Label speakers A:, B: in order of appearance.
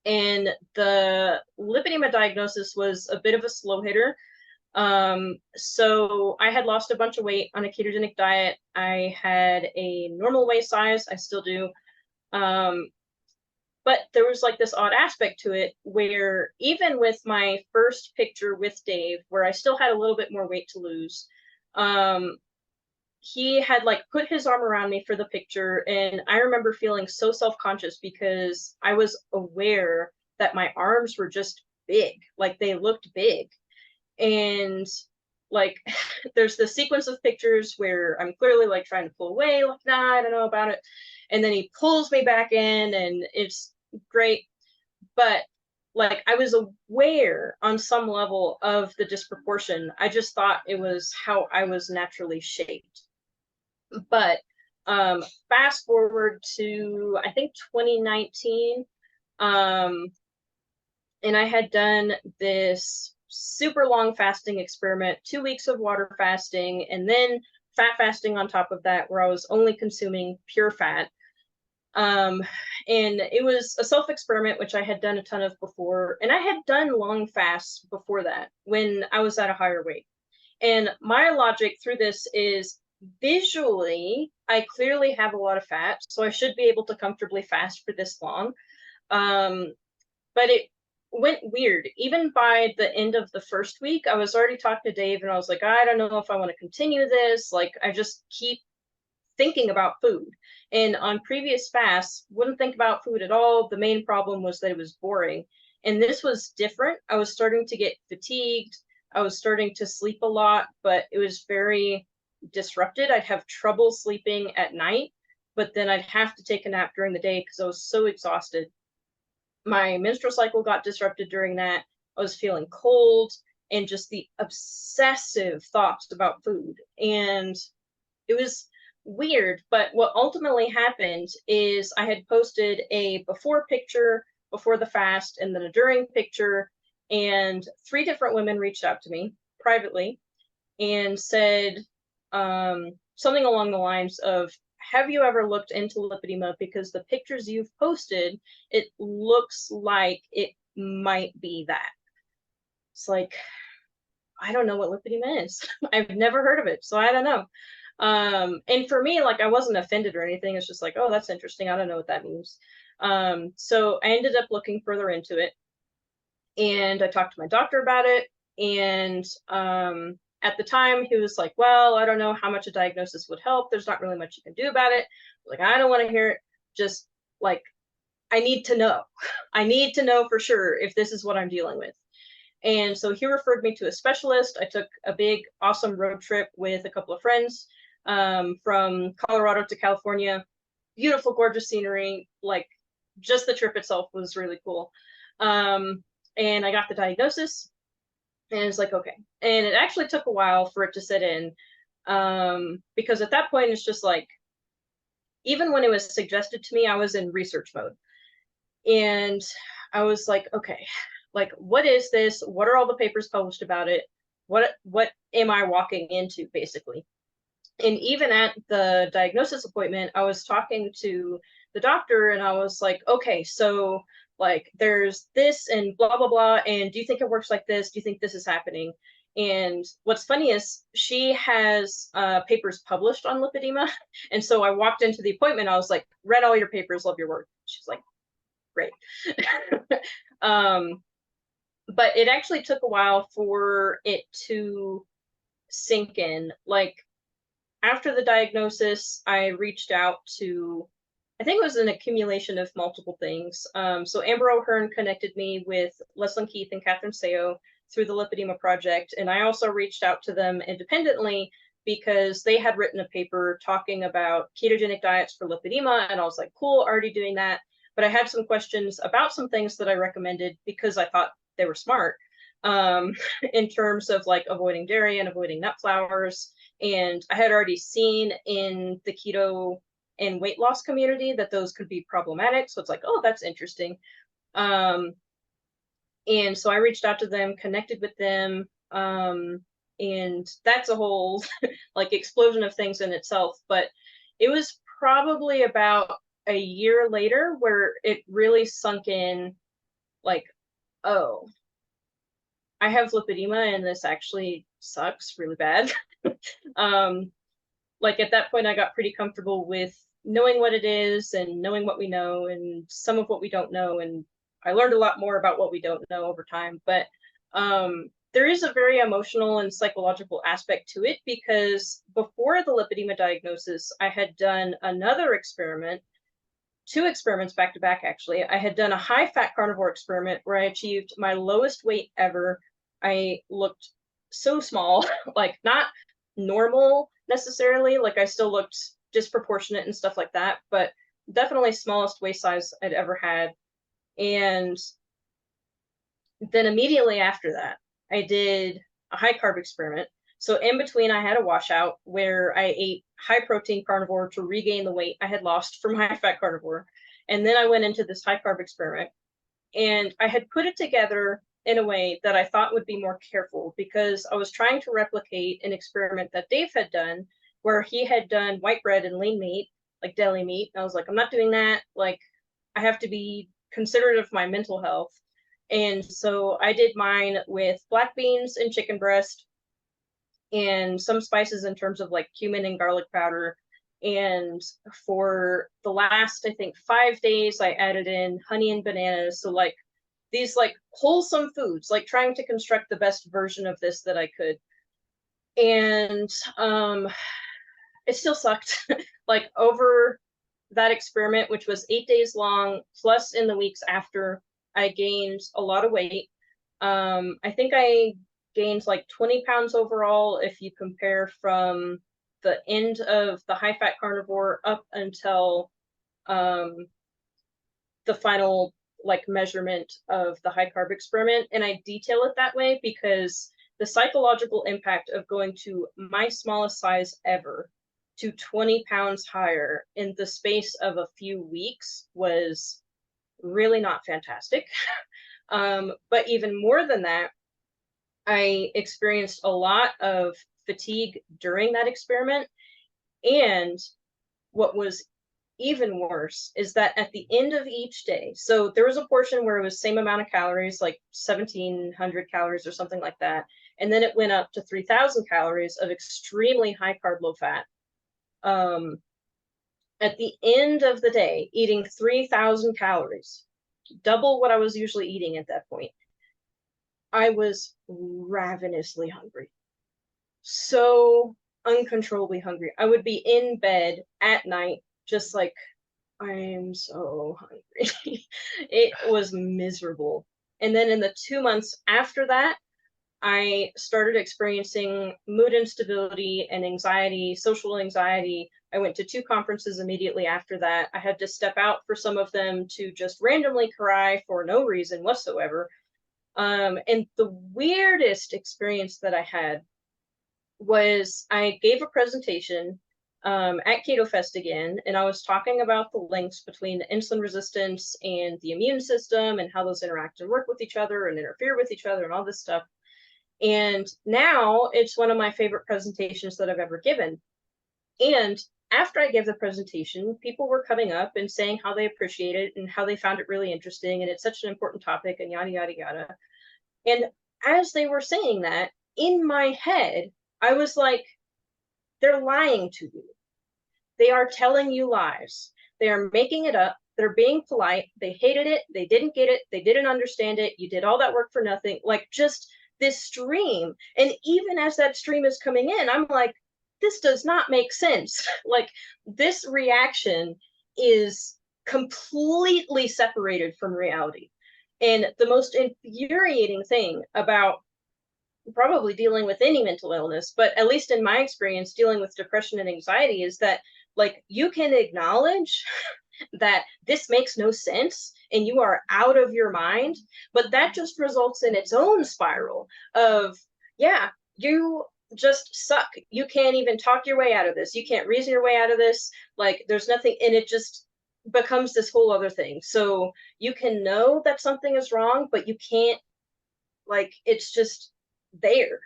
A: And the lipedema diagnosis was a bit of a slow hitter. So I had lost a bunch of weight on a ketogenic diet. I had a normal waist size. I still do. But there was like this odd aspect to it where even with my first picture with Dave, where I still had a little bit more weight to lose, he had like put his arm around me for the picture, and I remember feeling so self-conscious because I was aware that my arms were just big, like they looked big. And like there's the sequence of pictures where I'm clearly like trying to pull away, like, nah, I don't know about it. And then he pulls me back in, and it's great. But like I was aware on some level of the disproportion. I just thought it was how I was naturally shaped. But fast forward to I think 2019, and I had done this super long fasting experiment, 2 weeks of water fasting, and then fat fasting on top of that, where I was only consuming pure fat. And it was a self-experiment, which I had done a ton of before, and I had done long fasts before that when I was at a higher weight. And my logic through this is visually, I clearly have a lot of fat, so I should be able to comfortably fast for this long. But it went weird. Even by the end of the first week, I was already talking to Dave, and I was like, I don't know if I want to continue this. Like, I just keep thinking about food. And on previous fasts, wouldn't think about food at all. The main problem was that it was boring. And this was different. I was starting to get fatigued. I was starting to sleep a lot, but it was very disrupted. I'd have trouble sleeping at night, but then I'd have to take a nap during the day because I was so exhausted. My menstrual cycle got disrupted during that. I was feeling cold and just the obsessive thoughts about food. And it was weird, but what ultimately happened is I had posted a before picture before the fast and then a during picture, and 3 different women reached out to me privately and said something along the lines of, have you ever looked into lipedema? Because the pictures you've posted, it looks like it might be that. It's like, I don't know what lipedema is. I've never heard of it, so I don't know. And for me, like, I wasn't offended or anything. It's just like, oh, that's interesting. I don't know what that means. So I ended up looking further into it, and I talked to my doctor about it. And at the time, he was like, well, I don't know how much a diagnosis would help. There's not really much you can do about it. Like, I don't want to hear it. Just like, I need to know. I need to know for sure if this is what I'm dealing with. And so he referred me to a specialist. I took a big, awesome road trip with a couple of friends from Colorado to California. Beautiful, gorgeous scenery. Like, just the trip itself was really cool. And I got the diagnosis, and it's like, okay. And it actually took a while for it to set in, because at that point, it's just like, even when it was suggested to me, I was in research mode. And I was like, okay, like, what is this? What are all the papers published about it? What am I walking into, basically? And even at the diagnosis appointment, I was talking to the doctor, and I was like, okay, so like there's this and blah, blah, blah. And do you think it works like this? Do you think this is happening? And what's funny is she has papers published on lipedema. And so I walked into the appointment. I was like, read all your papers, love your work. She's like, great. But it actually took a while for it to sink in. Like, after the diagnosis, I reached out to, I think it was an accumulation of multiple things. So Amber O'Hearn connected me with Leslyn Keith and Catherine Seo through the Lipedema Project. And I also reached out to them independently because they had written a paper talking about ketogenic diets for lipedema. And I was like, cool, already doing that. But I had some questions about some things that I recommended because I thought they were smart, in terms of like avoiding dairy and avoiding nut flours. And I had already seen in the keto and weight loss community that those could be problematic. So it's like, oh, that's interesting. And so I reached out to them, connected with them. And that's a whole like explosion of things in itself. But it was probably about a year later where it really sunk in like, oh, I have lipedema and this actually sucks really bad. um, like at that point, I got pretty comfortable with knowing what it is and knowing what we know and some of what we don't know. And I learned a lot more about what we don't know over time. But there is a very emotional and psychological aspect to it, because before the lipedema diagnosis, I had done another experiment, two experiments back to back, actually. I had done a high fat carnivore experiment where I achieved my lowest weight ever. I looked so small, like not normal necessarily, like I still looked disproportionate and stuff like that, but definitely smallest waist size I'd ever had. And then immediately after that, I did a high carb experiment. So in between, I had a washout where I ate high protein carnivore to regain the weight I had lost from high fat carnivore. And then I went into this high carb experiment, and I had put it together in a way that I thought would be more careful, because I was trying to replicate an experiment that Dave had done where he had done white bread and lean meat, like deli meat. And I was like, I'm not doing that. Like, I have to be considerate of my mental health. And so I did mine with black beans and chicken breast and some spices in terms of like cumin and garlic powder. And for the last, I think, 5 days, I added in honey and bananas. So like these like wholesome foods, like trying to construct the best version of this that I could. And it still sucked. Like over that experiment, which was 8 days long, plus in the weeks after, I gained a lot of weight. I think I gained like 20 pounds overall if you compare from the end of the high fat carnivore up until the final like measurement of the high carb experiment. And I detail it that way because the psychological impact of going to my smallest size ever to 20 pounds higher in the space of a few weeks was really not fantastic. But even more than that, I experienced a lot of fatigue during that experiment. And what was even worse is that at the end of each day, so there was a portion where it was same amount of calories, like 1,700 calories or something like that. And then it went up to 3,000 calories of extremely high carb, low fat. At the end of the day, eating 3,000 calories, double what I was usually eating at that point, I was ravenously hungry. So uncontrollably hungry. I would be in bed at night, just like, I'm so hungry. It was miserable. And then in the 2 months after that, I started experiencing mood instability and anxiety, social anxiety. I went to 2 conferences immediately after that. I had to step out for some of them to just randomly cry for no reason whatsoever. And the weirdest experience that I had was I gave a presentation at Keto Fest again, and I was talking about the links between insulin resistance and the immune system and how those interact and work with each other and interfere with each other and all this stuff. And now it's one of my favorite presentations that I've ever given. And after I gave the presentation, people were coming up and saying how they appreciate it and how they found it really interesting and it's such an important topic and yada, yada, yada. And as they were saying that, in my head, I was like, they're lying to you. They are telling you lies. They are making it up. They're being polite. They hated it. They didn't get it. They didn't understand it. You did all that work for nothing. Like just this stream. And even as that stream is coming in, I'm like, this does not make sense. Like this reaction is completely separated from reality. And the most infuriating thing about probably dealing with any mental illness, but at least in my experience, dealing with depression and anxiety, is that like you can acknowledge that this makes no sense and you are out of your mind, but that just results in its own spiral of, yeah, you just suck. You can't even talk your way out of this. You can't reason your way out of this. Like there's nothing, and it just becomes this whole other thing. So you can know that something is wrong, but you can't, like, it's just there.